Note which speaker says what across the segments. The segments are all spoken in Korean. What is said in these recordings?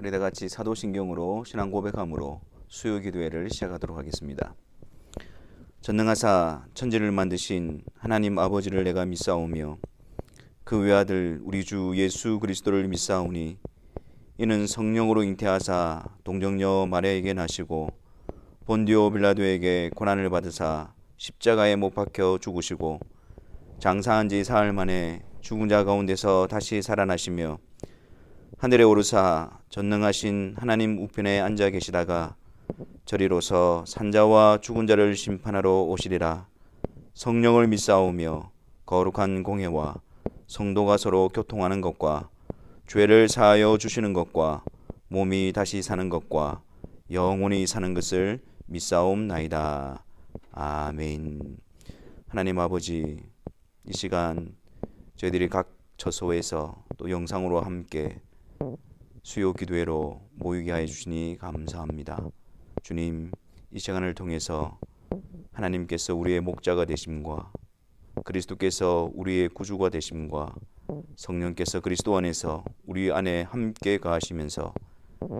Speaker 1: 우리 다 같이 사도신경으로 신앙 고백함으로 수요 기도회를 시작하도록 하겠습니다. 전능하사 천지를 만드신 하나님 아버지를 내가 믿사오며 그 외아들 우리 주 예수 그리스도를 믿사오니 이는 성령으로 잉태하사 동정녀 마리아에게 나시고 본디오 빌라도에게 고난을 받으사 십자가에 못 박혀 죽으시고 장사한 지 사흘 만에 죽은 자 가운데서 다시 살아나시며 하늘에 오르사 전능하신 하나님 우편에 앉아 계시다가 저리로서 산자와 죽은 자를 심판하러 오시리라. 성령을 믿사오며 거룩한 공회와 성도가 서로 교통하는 것과 죄를 사하여 주시는 것과 몸이 다시 사는 것과 영원히 사는 것을 믿사옵나이다. 아멘. 하나님 아버지, 이 시간 저희들이 각 처소에서 또 영상으로 함께 수요 기도회로 모이게 하여 주시니 감사합니다. 주님, 이 시간을 통해서 하나님께서 우리의 목자가 되심과 그리스도께서 우리의 구주가 되심과 성령께서 그리스도 안에서 우리 안에 함께 거하시면서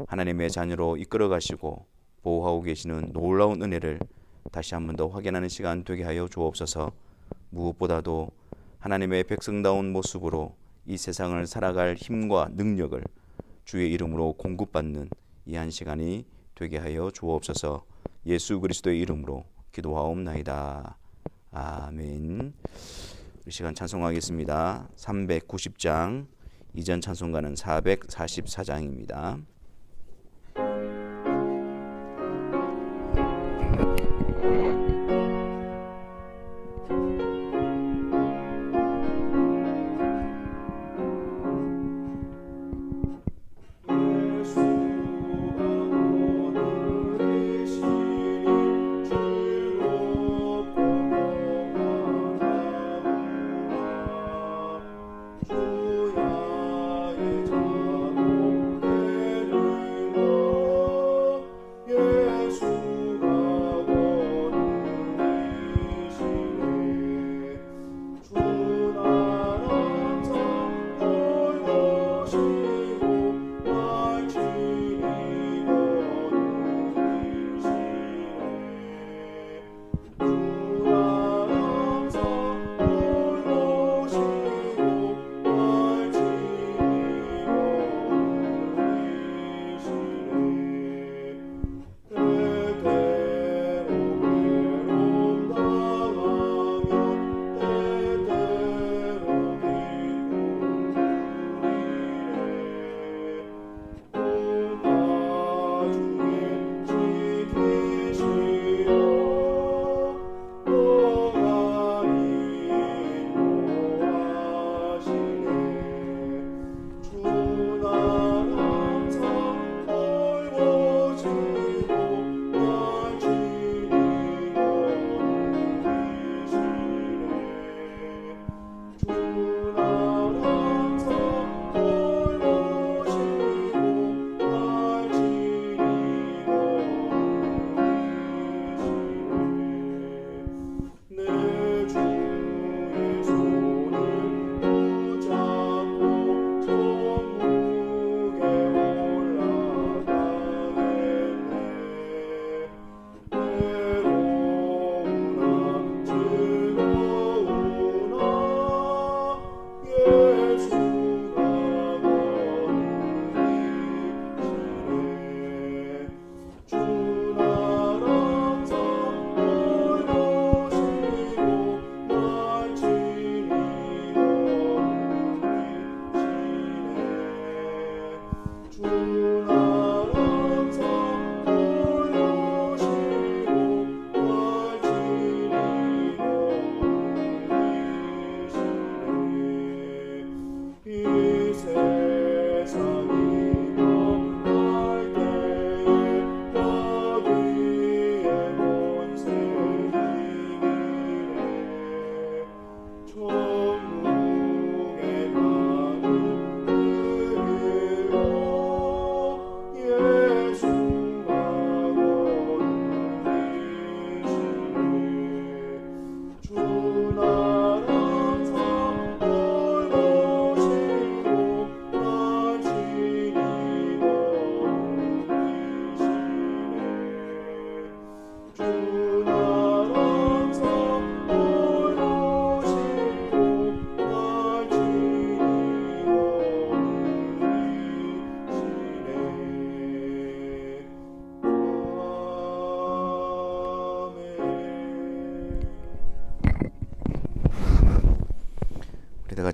Speaker 1: 하나님의 자녀로 이끌어 가시고 보호하고 계시는 놀라운 은혜를 다시 한 번 더 확인하는 시간 되게 하여 주옵소서. 무엇보다도 하나님의 백성다운 모습으로 이 세상을 살아갈 힘과 능력을 주의 이름으로 공급받는 이 한 시간이 되게 하여 주옵소서. 예수 그리스도의 이름으로 기도하옵나이다. 아멘. 이 시간 찬송하겠습니다. 390장, 이전 찬송가는 444장입니다.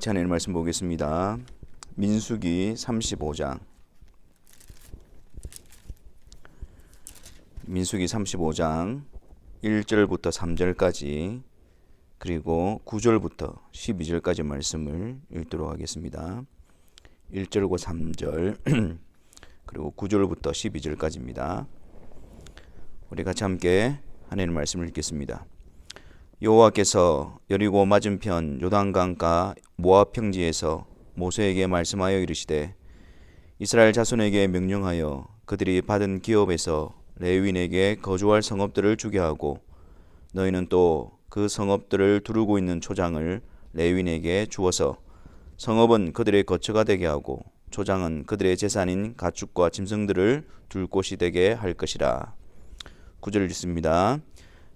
Speaker 1: 같이 하나님 말씀 보겠습니다. 민수기 35장. 민수기 35장 1절부터 3절까지 그리고 9절부터 12절까지 말씀을 읽도록 하겠습니다. 1절과 3절 그리고 9절부터 12절까지입니다. 우리 같이 함께 하나님의 말씀을 읽겠습니다. 여호와께서 여리고 맞은편 요단강가 모압 평지에서 모세에게 말씀하여 이르시되 이스라엘 자손에게 명령하여 그들이 받은 기업에서 레위인에게 거주할 성읍들을 주게 하고 너희는 또 그 성읍들을 두르고 있는 초장을 레위인에게 주어서 성읍은 그들의 거처가 되게 하고 초장은 그들의 재산인 가축과 짐승들을 둘 곳이 되게 할 것이라. 9절 읽습니다.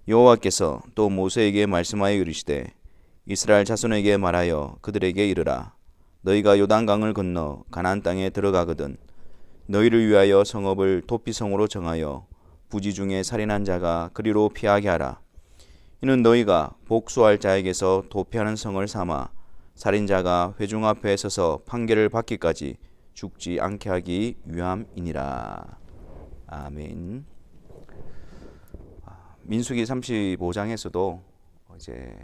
Speaker 1: 여호와께서 또 모세에게 말씀하여 이르시되 이스라엘 자손에게 말하여 그들에게 이르라. 너희가 요단강을 건너 가나안 땅에 들어가거든 너희를 위하여 성읍을 도피성으로 정하여 부지 중에 살인한 자가 그리로 피하게 하라. 이는 너희가 복수할 자에게서 도피하는 성을 삼아 살인자가 회중 앞에 서서 판결을 받기까지 죽지 않게 하기 위함이니라. 아멘. 민수기 35장에서도 이제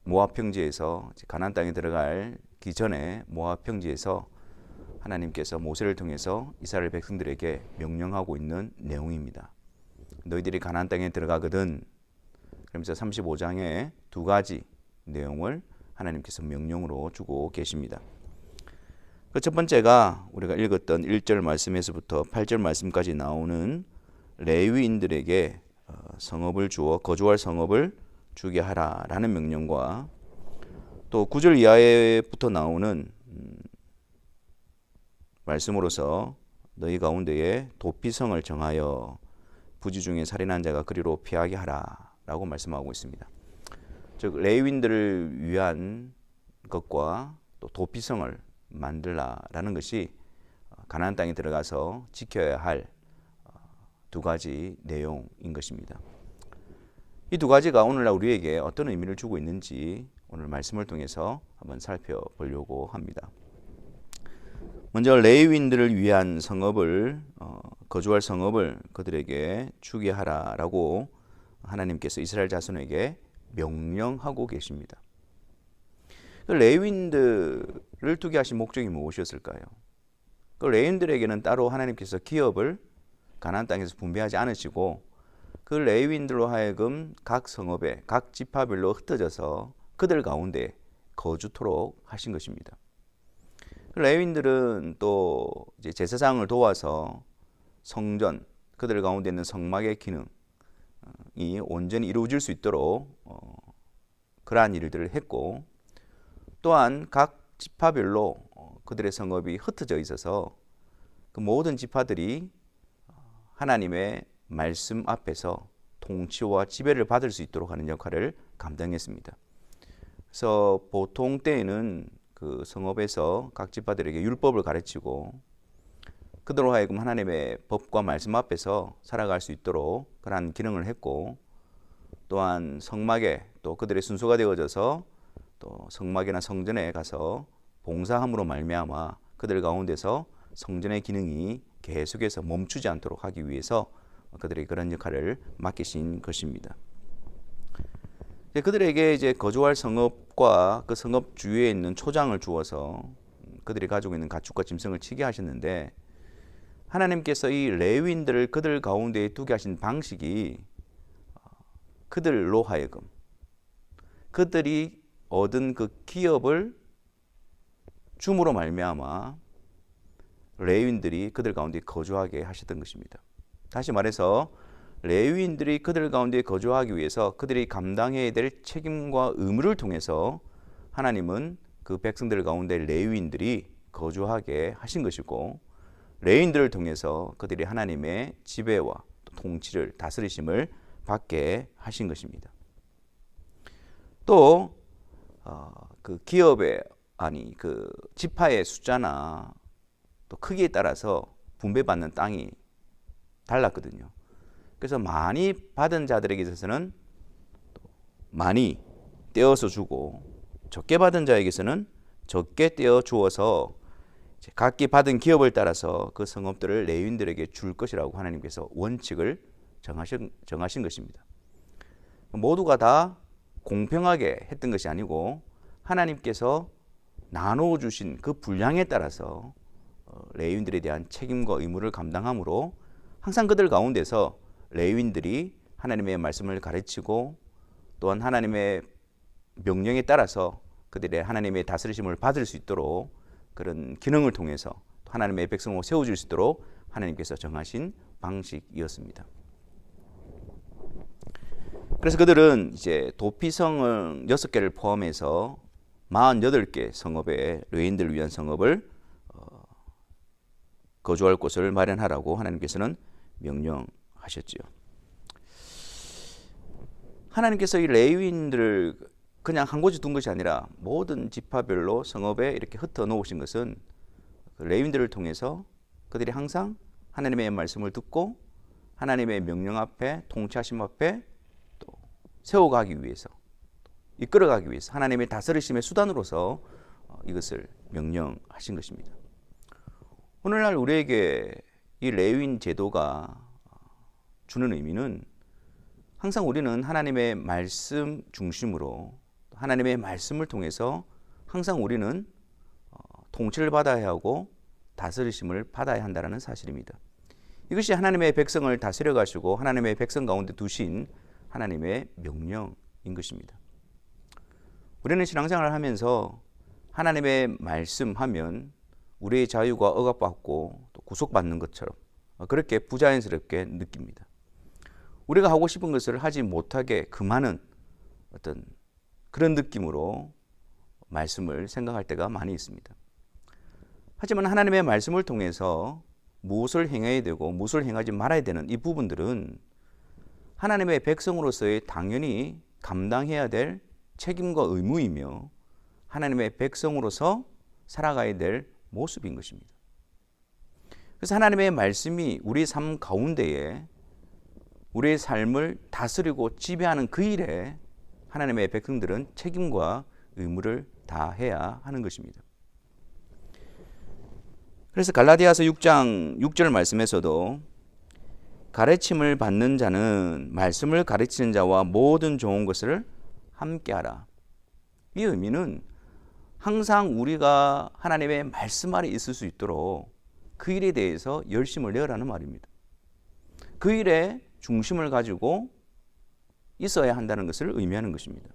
Speaker 1: 모압 평지에서 가나안 땅에 들어가기 전에 모압 평지에서 하나님께서 모세를 통해서 이스라엘 백성들에게 명령하고 있는 내용입니다. 너희들이 가나안 땅에 들어가거든. 그러면서 35장에 두 가지 내용을 하나님께서 명령으로 주고 계십니다. 그 첫 번째가 우리가 읽었던 1절 말씀에서부터 8절 말씀까지 나오는 레위인들에게 성읍을 주어 거주할 성읍을 주게 하라라는 명령과 또 9절 이하에부터 나오는 말씀으로서 너희 가운데에 도피성을 정하여 부지 중에 살인한 자가 그리로 피하게 하라라고 말씀하고 있습니다. 즉 레위인들을 위한 것과 또 도피성을 만들라라는 것이 가나안 땅에 들어가서 지켜야 할 두 가지 내용인 것입니다. 이 두 가지가 오늘날 우리에게 어떤 의미를 주고 있는지 오늘 말씀을 통해서 한번 살펴보려고 합니다. 먼저 레위인들을 위한 성읍을 거주할 성읍을 그들에게 주게 하라라고 하나님께서 이스라엘 자손에게 명령하고 계십니다. 레위인들을 두게 하신 목적이 무엇이었을까요? 그 레위인들에게는 따로 하나님께서 기업을 가나안 땅에서 분배하지 않으시고 그 레위인들로 하여금 각 성읍에 각 지파별로 흩어져서 그들 가운데 거주토록 하신 것입니다. 레위인들은 또 이제 제사장을 도와서 성전, 그들 가운데 있는 성막의 기능이 온전히 이루어질 수 있도록 그러한 일들을 했고 또한 각 지파별로 그들의 성읍이 흩어져 있어서 그 모든 지파들이 하나님의 말씀 앞에서 통치와 지배를 받을 수 있도록 하는 역할을 감당했습니다. 그래서 보통 때에는 그 성읍에서 각 지파들에게 율법을 가르치고 그들로 하여금 하나님의 법과 말씀 앞에서 살아갈 수 있도록 그러한 기능을 했고 또한 성막에 또 그들의 순서가 되어져서 또 성막이나 성전에 가서 봉사함으로 말미암아 그들 가운데서 성전의 기능이 계속해서 멈추지 않도록 하기 위해서 그들에게 그런 역할을 맡기신 것입니다. 그들에게 이제 거주할 성읍과 그 성읍 주위에 있는 초장을 주어서 그들이 가지고 있는 가축과 짐승을 치게 하셨는데 하나님께서 이 레위인들을 그들 가운데에 두게 하신 방식이 그들로 하여금 그들이 얻은 그 기업을 줌으로 말미암아 레위인들이 그들 가운데 거주하게 하셨던 것입니다. 다시 말해서 레위인들이 그들 가운데 거주하기 위해서 그들이 감당해야 될 책임과 의무를 통해서 하나님은 그 백성들 가운데 레위인들이 거주하게 하신 것이고 레위인들을 통해서 그들이 하나님의 지배와 통치를 다스리심을 받게 하신 것입니다. 또 그 기업의 그 지파의 숫자나 또 크기에 따라서 분배받는 땅이 달랐거든요. 그래서 많이 받은 자들에게 있어서는 많이 떼어서 주고 적게 받은 자에게서는 적게 떼어 주어서 각기 받은 기업을 따라서 그 성읍들을 레위인들에게 줄 것이라고 하나님께서 원칙을 정하신 것입니다. 모두가 다 공평하게 했던 것이 아니고 하나님께서 나누어 주신 그 분량에 따라서 레위인들에 대한 책임과 의무를 감당함으로 항상 그들 가운데서 레위인들이 하나님의 말씀을 가르치고 또한 하나님의 명령에 따라서 그들의 하나님의 다스리심을 받을 수 있도록 그런 기능을 통해서 하나님의 백성으로 세워줄 수 있도록 하나님께서 정하신 방식이었습니다. 그래서 그들은 이제 도피성을 6개를 포함해서 48개 성읍에 레위인들을 위한 성읍을 거주할 곳을 마련하라고 하나님께서는 명령하셨지요. 하나님께서 이 레위인들을 그냥 한 곳에 둔 것이 아니라 모든 지파별로 성읍에 이렇게 흩어 놓으신 것은 레위인들을 통해서 그들이 항상 하나님의 말씀을 듣고 하나님의 명령 앞에 통치하심 앞에 또 세워가기 위해서 이끌어가기 위해서 하나님의 다스리심의 수단으로서 이것을 명령하신 것입니다. 오늘날 우리에게 이 레위인 제도가 주는 의미는 항상 우리는 하나님의 말씀 중심으로 하나님의 말씀을 통해서 항상 우리는 통치를 받아야 하고 다스리심을 받아야 한다는 사실입니다. 이것이 하나님의 백성을 다스려 가시고 하나님의 백성 가운데 두신 하나님의 명령인 것입니다. 우리는 신앙생활을 하면서 하나님의 말씀하면 우리의 자유가 억압받고 또 구속받는 것처럼 그렇게 부자연스럽게 느낍니다. 우리가 하고 싶은 것을 하지 못하게 금하는 어떤 그런 느낌으로 말씀을 생각할 때가 많이 있습니다. 하지만 하나님의 말씀을 통해서 무엇을 행해야 되고 무엇을 행하지 말아야 되는 이 부분들은 하나님의 백성으로서의 당연히 감당해야 될 책임과 의무이며 하나님의 백성으로서 살아가야 될 모습인 것입니다. 그래서 하나님의 말씀이 우리 삶 가운데에 우리의 삶을 다스리고 지배하는 그 일에 하나님의 백성들은 책임과 의무를 다해야 하는 것입니다. 그래서 갈라디아서 6장 6절 말씀에서도 가르침을 받는 자는 말씀을 가르치는 자와 모든 좋은 것을 함께하라. 이 의미는 항상 우리가 하나님의 말씀 아래 있을 수 있도록 그 일에 대해서 열심을 내어라는 말입니다. 그 일에 중심을 가지고 있어야 한다는 것을 의미하는 것입니다.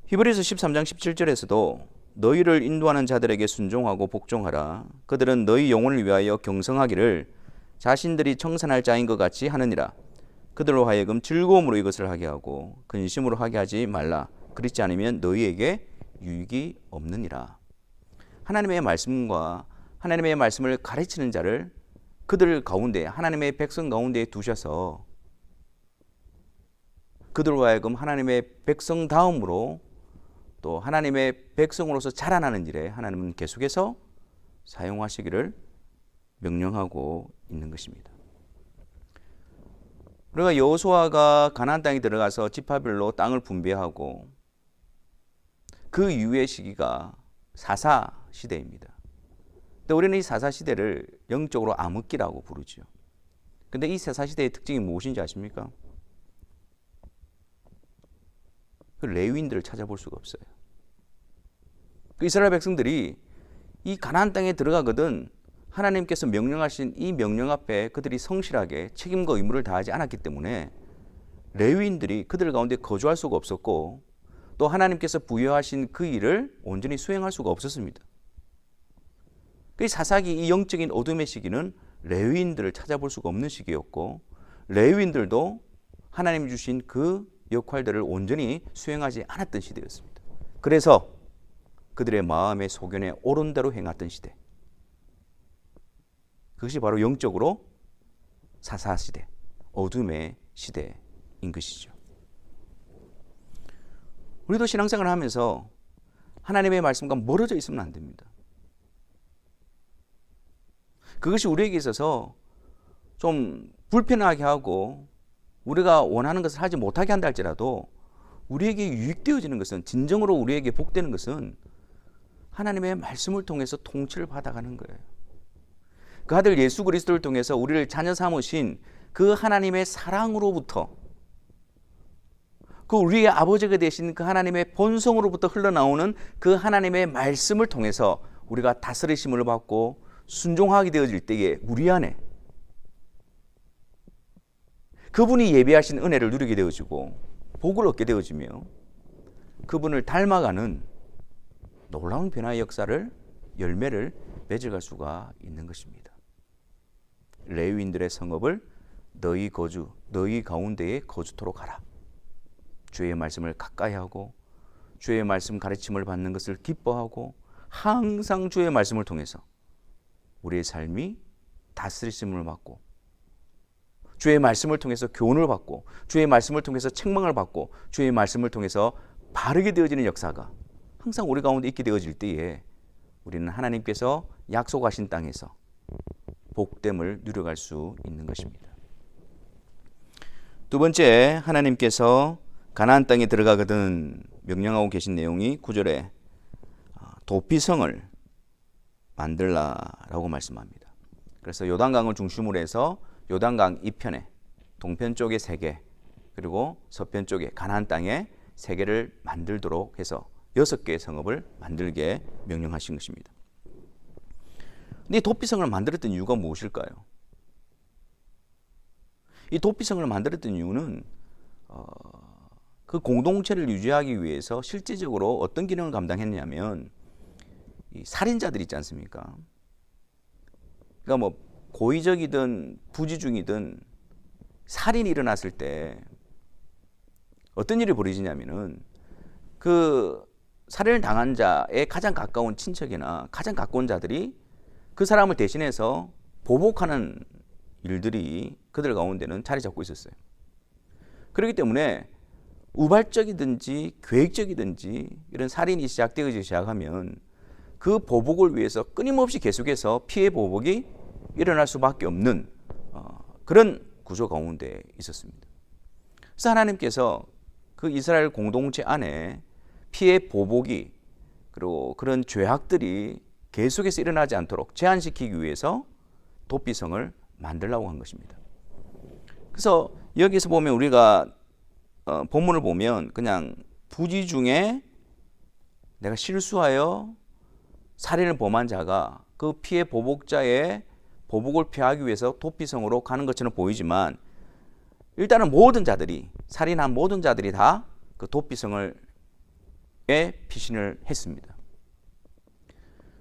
Speaker 1: 히브리서 13장 17절에서도 너희를 인도하는 자들에게 순종하고 복종하라. 그들은 너희 영혼을 위하여 경성하기를 자신들이 청산할 자인 것 같이 하느니라. 그들로 하여금 즐거움으로 이것을 하게 하고 근심으로 하게 하지 말라. 그렇지 않으면 너희에게 유익이 없느니라. 하나님의 말씀과 하나님의 말씀을 가르치는 자를 그들 가운데 하나님의 백성 가운데 두셔서 그들로 하여금 하나님의 백성다움으로 또 하나님의 백성으로서 자라나는 일에 하나님은 계속해서 사용하시기를 명령하고 있는 것입니다. 우리가 여호수아가 가나안 땅에 들어가서 지파별로 땅을 분배하고 그 이후의 시기가 사사 시대입니다. 근데 우리는 이 사사 시대를 영적으로 암흑기라고 부르죠. 근데 이 사사 시대의 특징이 무엇인지 아십니까? 그 레위인들을 찾아볼 수가 없어요. 그 이스라엘 백성들이 이 가나안 땅에 들어가거든 하나님께서 명령하신 이 명령 앞에 그들이 성실하게 책임과 의무를 다하지 않았기 때문에 레위인들이 그들 가운데 거주할 수가 없었고 또 하나님께서 부여하신 그 일을 온전히 수행할 수가 없었습니다. 그 사사기 이 영적인 어둠의 시기는 레위인들을 찾아볼 수가 없는 시기였고 레위인들도 하나님이 주신 그 역할들을 온전히 수행하지 않았던 시대였습니다. 그래서 그들의 마음의 소견에 옳은 대로 행했던 시대. 그것이 바로 영적으로 사사시대, 어둠의 시대인 것이죠. 우리도 신앙생활을 하면서 하나님의 말씀과 멀어져 있으면 안 됩니다. 그것이 우리에게 있어서 좀 불편하게 하고 우리가 원하는 것을 하지 못하게 한다 할지라도 우리에게 유익되어지는 것은, 진정으로 우리에게 복되는 것은 하나님의 말씀을 통해서 통치를 받아가는 거예요. 그 아들 예수 그리스도를 통해서 우리를 자녀 삼으신 그 하나님의 사랑으로부터, 그 우리의 아버지가 되신 그 하나님의 본성으로부터 흘러나오는 그 하나님의 말씀을 통해서 우리가 다스리심을 받고 순종하게 되어질 때에 우리 안에 그분이 예비하신 은혜를 누리게 되어지고 복을 얻게 되어지며 그분을 닮아가는 놀라운 변화의 역사를, 열매를 맺어갈 수가 있는 것입니다. 레위인들의 성읍을 너희 가운데에 거주토록 하라. 주의 말씀을 가까이 하고 주의 말씀 가르침을 받는 것을 기뻐하고 항상 주의 말씀을 통해서 우리의 삶이 다스리심을 받고 주의 말씀을 통해서 교훈을 받고 주의 말씀을 통해서 책망을 받고 주의 말씀을 통해서 바르게 되어지는 역사가 항상 우리 가운데 있게 되어질 때에 우리는 하나님께서 약속하신 땅에서 복됨을 누려갈 수 있는 것입니다. 두 번째, 하나님께서 가나안 땅에 들어가거든 명령하고 계신 내용이 9절에 도피성을 만들라라고 말씀합니다. 그래서 요단강을 중심으로 해서 요단강 이편에 동편 쪽에 3개, 그리고 서편 쪽에 가나안 땅에 3개를 만들도록 해서 6개의 성읍을 만들게 명령하신 것입니다. 근데 이 도피성을 만들었던 이유가 무엇일까요? 이 도피성을 만들었던 이유는 그 공동체를 유지하기 위해서 실질적으로 어떤 기능을 감당했냐면 이 살인자들 있지 않습니까? 그러니까 뭐 고의적이든 부지중이든 살인이 일어났을 때 어떤 일이 벌어지냐면은 그 살인을 당한 자의 가장 가까운 친척이나 가장 가까운 자들이 그 사람을 대신해서 보복하는 일들이 그들 가운데는 자리 잡고 있었어요. 그렇기 때문에 우발적이든지 계획적이든지 이런 살인이 시작되기 시작하면 그 보복을 위해서 끊임없이 계속해서 피해 보복이 일어날 수밖에 없는 그런 구조 가운데 있었습니다. 그래서 하나님께서 그 이스라엘 공동체 안에 피해 보복이 그리고 그런 죄악들이 계속해서 일어나지 않도록 제한시키기 위해서 도피성을 만들려고 한 것입니다. 그래서 여기서 보면 우리가 본문을 보면 그냥 부지 중에 내가 실수하여 살인을 범한 자가 그 피해 보복자의 보복을 피하기 위해서 도피성으로 가는 것처럼 보이지만 일단은 모든 자들이, 살인한 모든 자들이 다 그 도피성을 피신을 했습니다.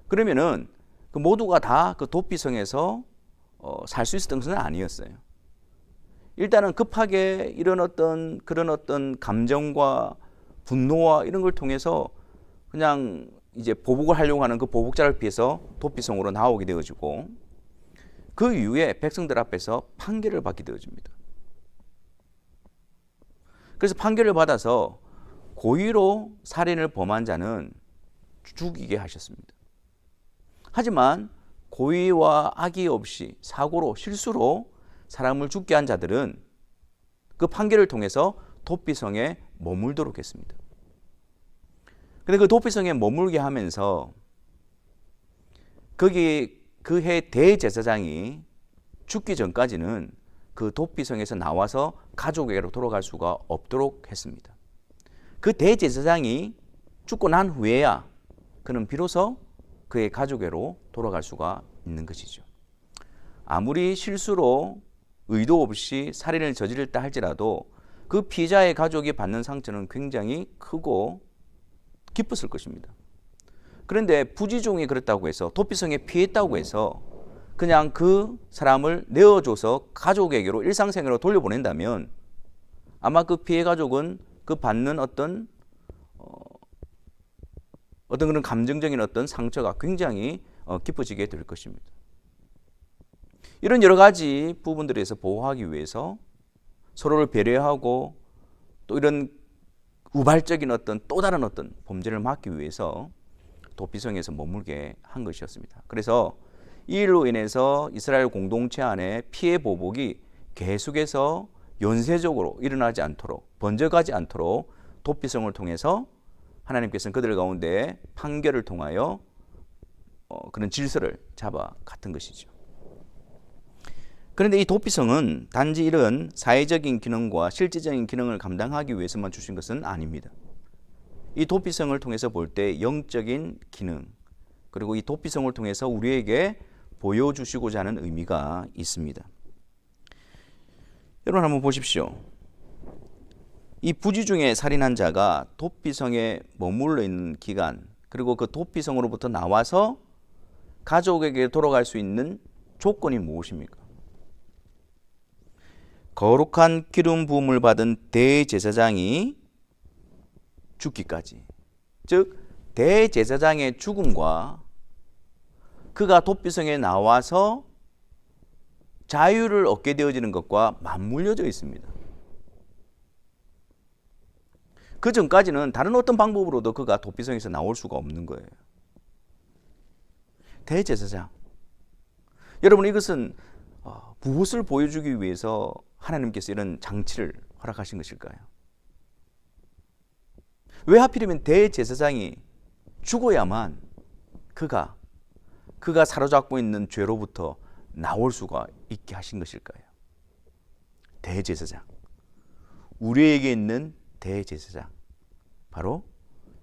Speaker 1: 그러면은 그 모두가 다 그 도피성에서 살 수 있었던 것은 아니었어요. 일단은 급하게 이런 그런 어떤 감정과 분노와 이런 걸 통해서 그냥 이제 보복을 하려고 하는 그 보복자를 피해서 도피성으로 나오게 되어지고 그 이후에 백성들 앞에서 판결을 받게 되어집니다. 그래서 판결을 받아서 고의로 살인을 범한 자는 죽이게 하셨습니다. 하지만 고의와 악의 없이 사고로 실수로 사람을 죽게 한 자들은 그 판결을 통해서 도피성에 머물도록 했습니다. 그런데 그 도피성에 머물게 하면서 거기 그 해 대제사장이 죽기 전까지는 그 도피성에서 나와서 가족에게로 돌아갈 수가 없도록 했습니다. 그 대제사장이 죽고 난 후에야 그는 비로소 그의 가족에게로 돌아갈 수가 있는 것이죠. 아무리 실수로 의도 없이 살인을 저지르다 할지라도 그 피해자의 가족이 받는 상처는 굉장히 크고 깊었을 것입니다. 그런데 부지중에 그렇다고 해서 도피성에 피했다고 해서 그냥 그 사람을 내어줘서 가족에게로 일상생활로 돌려보낸다면 아마 그 피해 가족은 그 받는 어떤 그런 감정적인 어떤 상처가 굉장히 깊어지게 될 것입니다. 이런 여러 가지 부분들에서 보호하기 위해서 서로를 배려하고 또 이런 우발적인 어떤 또 다른 어떤 범죄를 막기 위해서 도피성에서 머물게 한 것이었습니다. 그래서 이 일로 인해서 이스라엘 공동체 안에 피해 보복이 계속해서 연쇄적으로 일어나지 않도록, 번져가지 않도록 도피성을 통해서 하나님께서는 그들 가운데 판결을 통하여 그런 질서를 잡아 갔던 것이죠. 그런데 이 도피성은 단지 이런 사회적인 기능과 실질적인 기능을 감당하기 위해서만 주신 것은 아닙니다. 이 도피성을 통해서 볼 때 영적인 기능, 그리고 이 도피성을 통해서 우리에게 보여주시고자 하는 의미가 있습니다. 여러분 한번 보십시오. 이 부지 중에 살인한 자가 도피성에 머물러 있는 기간, 그리고 그 도피성으로부터 나와서 가족에게 돌아갈 수 있는 조건이 무엇입니까? 거룩한 기름 부음을 받은 대제사장이 죽기까지, 즉 대제사장의 죽음과 그가 도피성에 나와서 자유를 얻게 되어지는 것과 맞물려져 있습니다. 그 전까지는 다른 어떤 방법으로도 그가 도피성에서 나올 수가 없는 거예요. 대제사장, 여러분 이것은 무엇을 보여주기 위해서 하나님께서 이런 장치를 허락하신 것일까요? 왜 하필이면 대제사장이 죽어야만 그가 사로잡고 있는 죄로부터 나올 수가 있게 하신 것일까요? 대제사장, 우리에게 있는 대제사장, 바로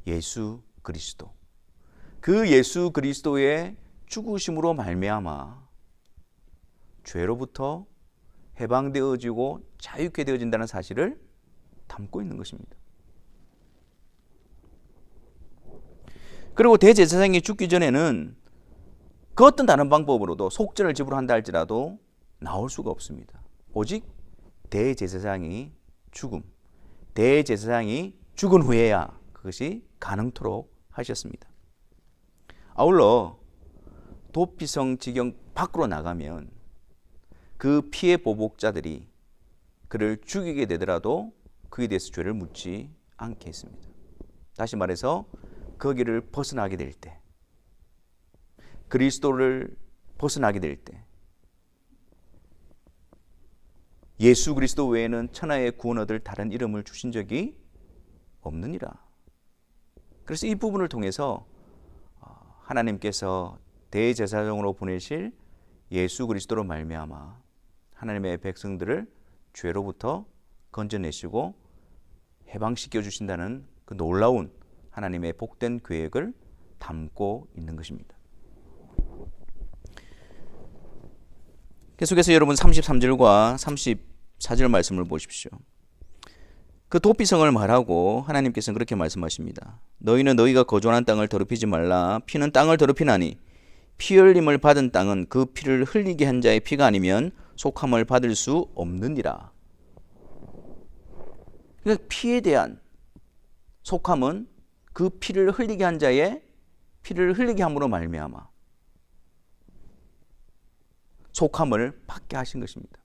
Speaker 1: 예수 그리스도. 그 예수 그리스도의 죽으심으로 말미암아 죄로부터 해방되어지고 자유케 되어진다는 사실을 담고 있는 것입니다. 그리고 대제사장이 죽기 전에는 그 어떤 다른 방법으로도 속죄를 지불한다 할지라도 나올 수가 없습니다. 오직 대제사장이 죽은 후에야 그것이 가능토록 하셨습니다. 아울러 도피성 지경 밖으로 나가면 그 피해 보복자들이 그를 죽이게 되더라도 그에 대해서 죄를 묻지 않게 했습니다. 다시 말해서 거기를 벗어나게 될 때, 그리스도를 벗어나게 될 때 예수 그리스도 외에는 천하의 구원 얻을 다른 이름을 주신 적이 없느니라. 그래서 이 부분을 통해서 하나님께서 대제사장으로 보내실 예수 그리스도로 말미암아 하나님의 백성들을 죄로부터 건져내시고 해방시켜 주신다는 그 놀라운 하나님의 복된 계획을 담고 있는 것입니다. 계속해서 여러분 33절과 34절 말씀을 보십시오. 그 도피성을 말하고 하나님께서는 그렇게 말씀하십니다. 너희는 너희가 거주하는 땅을 더럽히지 말라. 피는 땅을 더럽히나니 피 흘림을 받은 땅은 그 피를 흘리게 한 자의 피가 아니면 속함을 받을 수 없느니라. 그러니까 피에 대한 속함은 그 피를 흘리게 한 자의 피를 흘리게 함으로 말미암아 속함을 받게 하신 것입니다.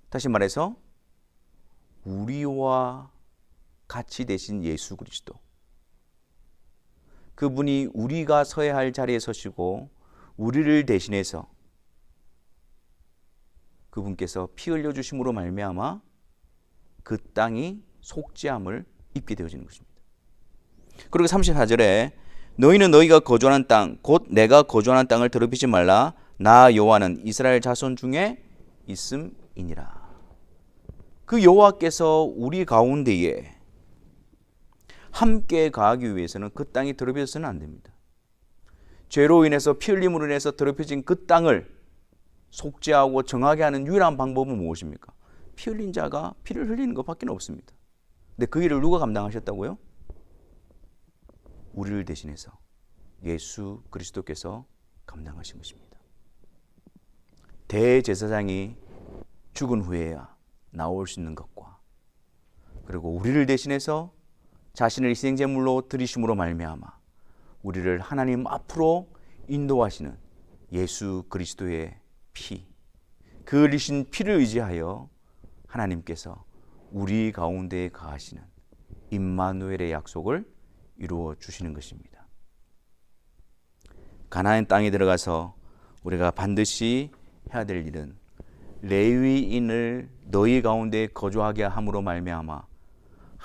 Speaker 1: 다시 말해서 우리와 같이 되신 예수 그리스도, 그분이 우리가 서야 할 자리에 서시고 우리를 대신해서 그분께서 피 흘려주심으로 말미암아 그 땅이 속죄함을 입게 되어지는 것입니다. 그리고 34절에 너희는 너희가 거주하는 땅 곧 내가 거주하는 땅을 더럽히지 말라. 나 여호와는 이스라엘 자손 중에 있음이니라. 그 여호와께서 우리 가운데에 함께 가기 위해서는 그 땅이 더럽혀져서는 안 됩니다. 죄로 인해서 피 흘림으로 인해서 더럽혀진 그 땅을 속죄하고 정하게 하는 유일한 방법은 무엇입니까? 피 흘린 자가 피를 흘리는 것밖에 없습니다. 근데 그 일을 누가 감당하셨다고요? 우리를 대신해서 예수 그리스도께서 감당하신 것입니다. 대제사장이 죽은 후에야 나올 수 있는 것과, 그리고 우리를 대신해서 자신을 희생제물로 드리심으로 말미암아 우리를 하나님 앞으로 인도하시는 예수 그리스도의 피, 그 흘리신 피를 의지하여 하나님께서 우리 가운데에 거하시는 임마누엘의 약속을 이루어 주시는 것입니다. 가나안 땅에 들어가서 우리가 반드시 해야 될 일은 레위인을 너희 가운데 거주하게 함으로 말미암아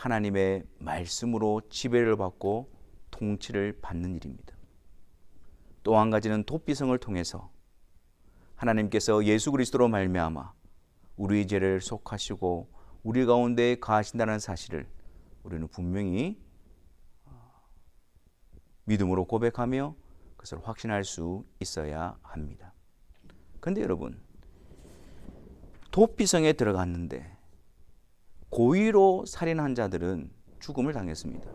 Speaker 1: 하나님의 말씀으로 지배를 받고 통치를 받는 일입니다. 또 한 가지는 도피성을 통해서 하나님께서 예수 그리스도로 말미암아 우리의 죄를 속하시고 우리 가운데 거하신다는 사실을 우리는 분명히 믿음으로 고백하며 그것을 확신할 수 있어야 합니다. 그런데 여러분, 도피성에 들어갔는데 고의로 살인한 자들은 죽음을 당했습니다.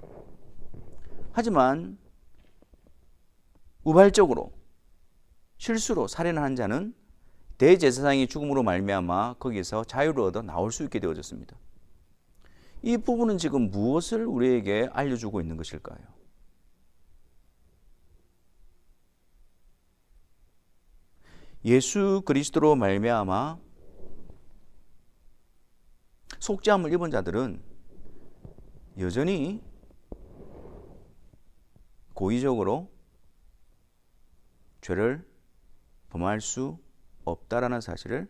Speaker 1: 하지만 우발적으로 실수로 살인한 자는 대제사장이 죽음으로 말미암아 거기서 자유를 얻어 나올 수 있게 되어졌습니다. 이 부분은 지금 무엇을 우리에게 알려주고 있는 것일까요? 예수 그리스도로 말미암아 속죄함을 입은 자들은 여전히 고의적으로 죄를 범할 수 없다라는 사실을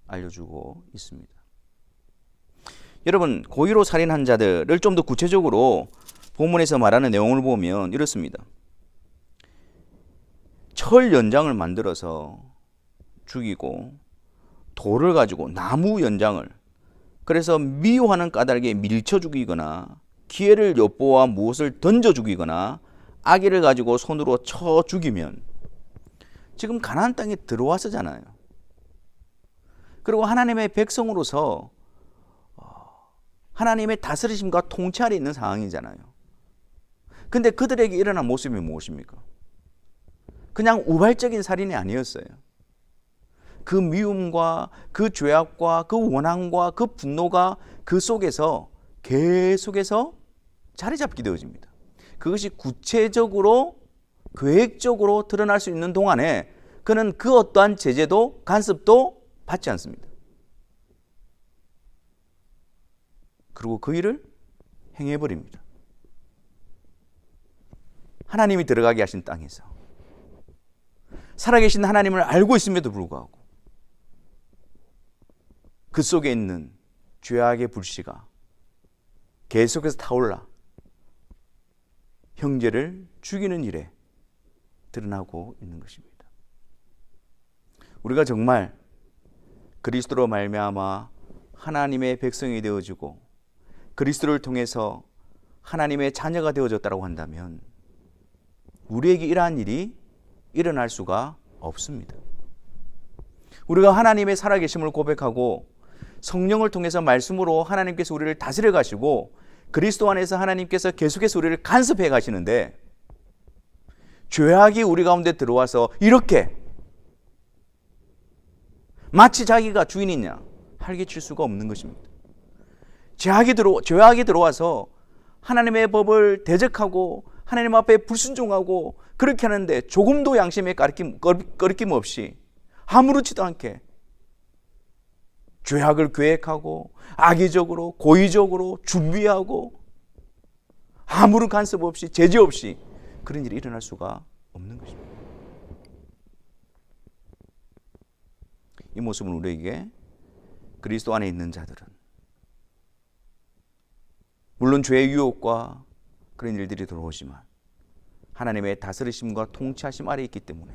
Speaker 1: 알려주고 있습니다. 여러분, 고의로 살인한 자들을 좀 더 구체적으로 본문에서 말하는 내용을 보면 이렇습니다. 철 연장을 만들어서 죽이고 돌을 가지고 나무 연장을 그래서 미워하는 까닭에 밀쳐 죽이거나 기회를 엿보아 무엇을 던져 죽이거나 아기를 가지고 손으로 쳐 죽이면 지금 가나안 땅에 들어와서잖아요. 그리고 하나님의 백성으로서 하나님의 다스리심과 통치 아래 있는 상황이잖아요. 근데 그들에게 일어난 모습이 무엇입니까? 그냥 우발적인 살인이 아니었어요. 그 미움과 그 죄악과 그 원한과 그 분노가 그 속에서 계속해서 자리 잡게 되어집니다. 그것이 구체적으로 계획적으로 드러날 수 있는 동안에 그는 그 어떠한 제재도 간섭도 받지 않습니다. 그리고 그 일을 행해버립니다. 하나님이 들어가게 하신 땅에서 살아계신 하나님을 알고 있음에도 불구하고 그 속에 있는 죄악의 불씨가 계속해서 타올라 형제를 죽이는 일에 드러나고 있는 것입니다. 우리가 정말 그리스도로 말미암아 하나님의 백성이 되어지고 그리스도를 통해서 하나님의 자녀가 되어졌다고 한다면 우리에게 이러한 일이 일어날 수가 없습니다. 우리가 하나님의 살아계심을 고백하고 성령을 통해서 말씀으로 하나님께서 우리를 다스려 가시고 그리스도 안에서 하나님께서 계속해서 우리를 간섭해 가시는데 죄악이 우리 가운데 들어와서 이렇게 마치 자기가 주인이냐 활개칠 수가 없는 것입니다. 죄악이 들어와서 하나님의 법을 대적하고 하나님 앞에 불순종하고 그렇게 하는데 조금도 양심에 거리낌 없이 아무렇지도 않게 죄악을 계획하고 악의적으로 고의적으로 준비하고 아무런 간섭 없이 제재 없이 그런 일이 일어날 수가 없는 것입니다. 이 모습은 우리에게 그리스도 안에 있는 자들은 물론 죄의 유혹과 그런 일들이 들어오지만 하나님의 다스리심과 통치하심 아래 있기 때문에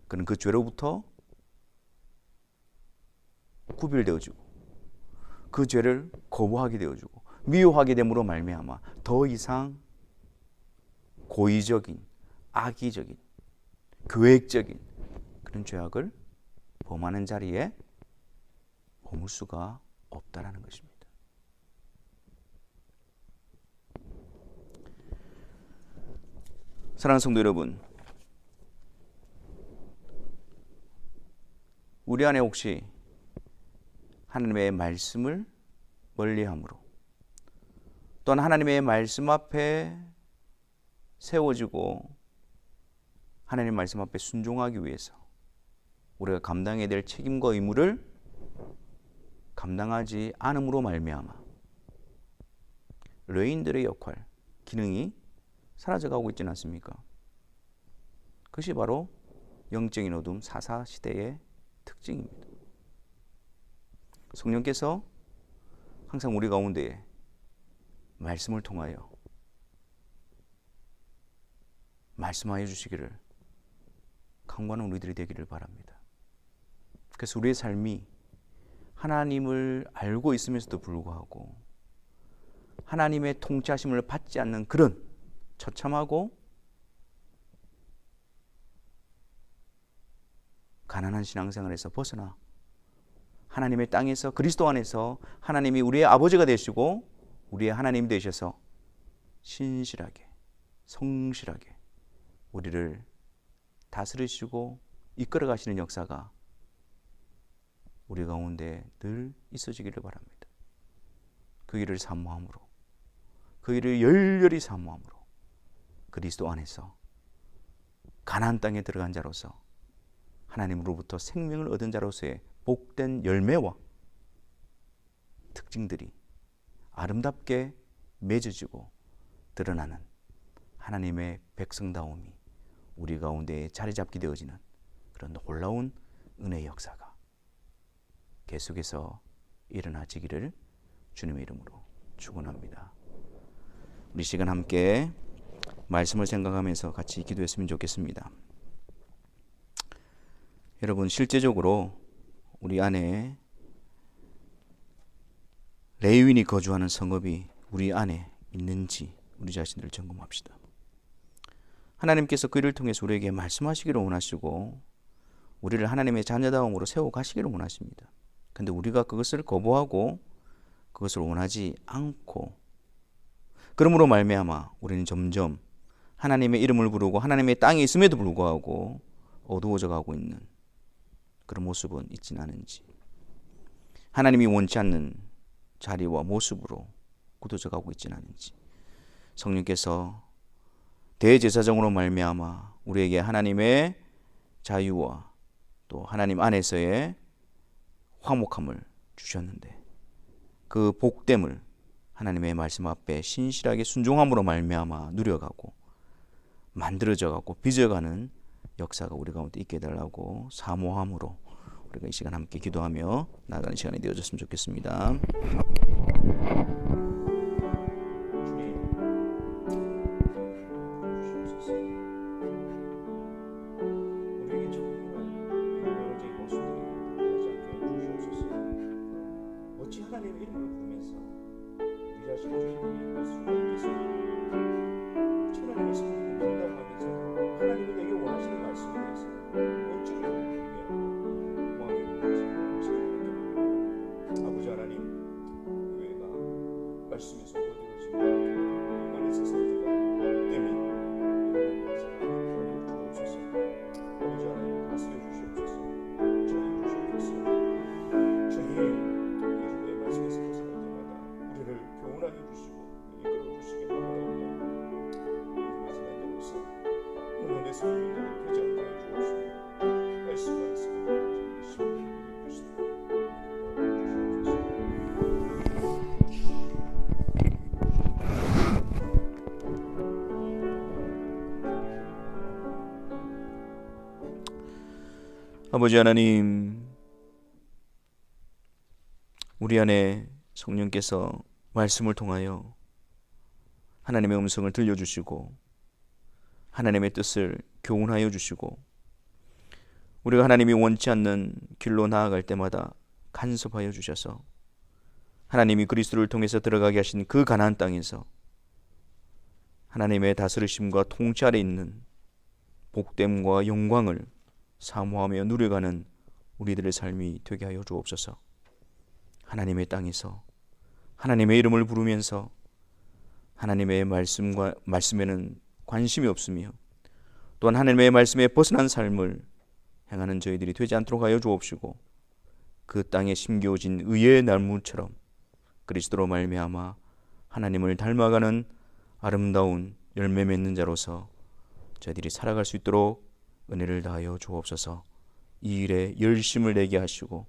Speaker 1: 그는 그 죄로부터 구별되어지고 그 죄를 거부하게 되어지고 미워하게 됨으로 말미암아 더 이상 고의적인 악의적인 계획적인 그런 죄악을 범하는 자리에 머물 수가 없다라는 것입니다. 사랑하는 성도 여러분, 우리 안에 혹시 하나님의 말씀을 멀리함으로 또한 하나님의 말씀 앞에 세워지고 하나님 말씀 앞에 순종하기 위해서 우리가 감당해야 될 책임과 의무를 감당하지 않음으로 말미암아 레인들의 역할, 기능이 사라져가고 있지는 않습니까? 그것이 바로 영적인 어둠 사사시대의 특징입니다. 성령께서 항상 우리 가운데에 말씀을 통하여 말씀하여 주시기를 간구하는 우리들이 되기를 바랍니다. 그래서 우리의 삶이 하나님을 알고 있으면서도 불구하고 하나님의 통치하심을 받지 않는 그런 처참하고 가난한 신앙생활에서 벗어나 하나님의 땅에서 그리스도 안에서 하나님이 우리의 아버지가 되시고 우리의 하나님 되셔서 신실하게 성실하게 우리를 다스리시고 이끌어 가시는 역사가 우리 가운데 늘 있어지기를 바랍니다. 그 일을 사모함으로 그 일을 열렬히 사모함으로 그리스도 안에서 가나안 땅에 들어간 자로서 하나님으로부터 생명을 얻은 자로서의 복된 열매와 특징들이 아름답게 맺어지고 드러나는 하나님의 백성다움이 우리 가운데 자리 잡게 되어지는 그런 놀라운 은혜의 역사가 계속해서 일어나지기를 주님의 이름으로 축원합니다. 우리 시간 함께 말씀을 생각하면서 같이 기도했으면 좋겠습니다. 여러분, 실제적으로 우리 안에 레위인이 거주하는 성읍이 우리 안에 있는지 우리 자신들을 점검합시다. 하나님께서 그 일을 통해서 우리에게 말씀하시기를 원하시고 우리를 하나님의 자녀다움으로 세워가시기를 원하십니다. 그런데 우리가 그것을 거부하고 그것을 원하지 않고 그러므로 말미암아 우리는 점점 하나님의 이름을 부르고 하나님의 땅에 있음에도 불구하고 어두워져 가고 있는 그런 모습은 있지는 않은지, 하나님이 원치 않는 자리와 모습으로 굳어져 가고 있지는 않은지, 성령께서 대제사장으로 말미암아 우리에게 하나님의 자유와 또 하나님 안에서의 화목함을 주셨는데 그 복됨을 하나님의 말씀 앞에 신실하게 순종함으로 말미암아 누려가고 만들어져 가고 빚어가는 역사가 우리 가운데 있게 해달라고 사모함으로 우리가 이 시간 함께 기도하며 나아가는 시간이 되어졌으면 좋겠습니다. 아버지 하나님, 우리 안에 성령께서 말씀을 통하여 하나님의 음성을 들려주시고 하나님의 뜻을 교훈하여 주시고 우리가 하나님이 원치 않는 길로 나아갈 때마다 간섭하여 주셔서 하나님이 그리스도를 통해서 들어가게 하신 그 가나안 땅에서 하나님의 다스리심과 통치 아래 있는 복됨과 영광을 사모하며 누려가는 우리들의 삶이 되게 하여 주옵소서. 하나님의 땅에서 하나님의 이름을 부르면서 하나님의 말씀에는 관심이 없으며 또한 하나님의 말씀에 벗어난 삶을 행하는 저희들이 되지 않도록 하여 주옵시고 그 땅에 심겨진 의의 나무처럼 그리스도로 말미암아 하나님을 닮아가는 아름다운 열매 맺는 자로서 저희들이 살아갈 수 있도록 은혜를 다하여 주옵소서. 이 일에 열심을 내게 하시고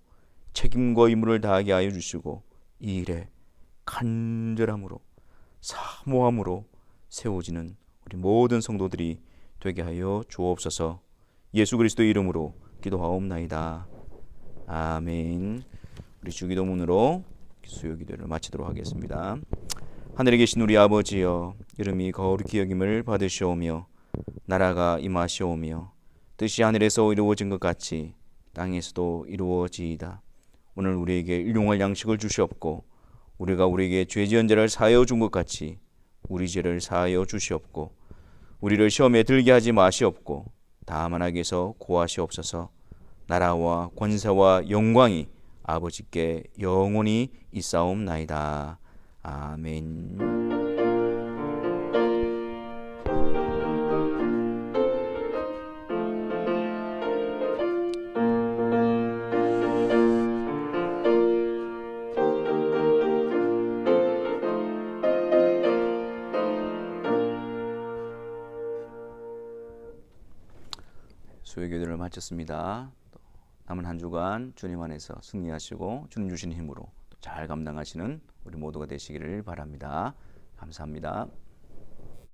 Speaker 1: 책임과 의무를 다하게 하여 주시고 이 일에 간절함으로 사모함으로 세워지는 우리 모든 성도들이 되게 하여 주옵소서. 예수 그리스도의 이름으로 기도하옵나이다. 아멘. 우리 주기도문으로 수요 기도를 마치도록 하겠습니다. 하늘에 계신 우리 아버지여, 이름이 거룩히 여김을 받으시오며 나라가 임하시오며 뜻이 하늘에서 이루어진 것 같이 땅에서도 이루어지이다. 오늘 우리에게 일용할 양식을 주시옵고 우리가 우리에게 죄 지은 자를 사하여 준 것 같이 우리 죄를 사하여 주시옵고 우리를 시험에 들게 하지 마시옵고 다만 악에서 구하시옵소서. 나라와 권세와 영광이 아버지께 영원히 있사옵나이다. 아멘. 수요기도를 마쳤습니다. 남은 한 주간 주님 안에서 승리하시고 주님 주신 힘으로 잘 감당하시는 우리 모두가 되시기를 바랍니다. 감사합니다.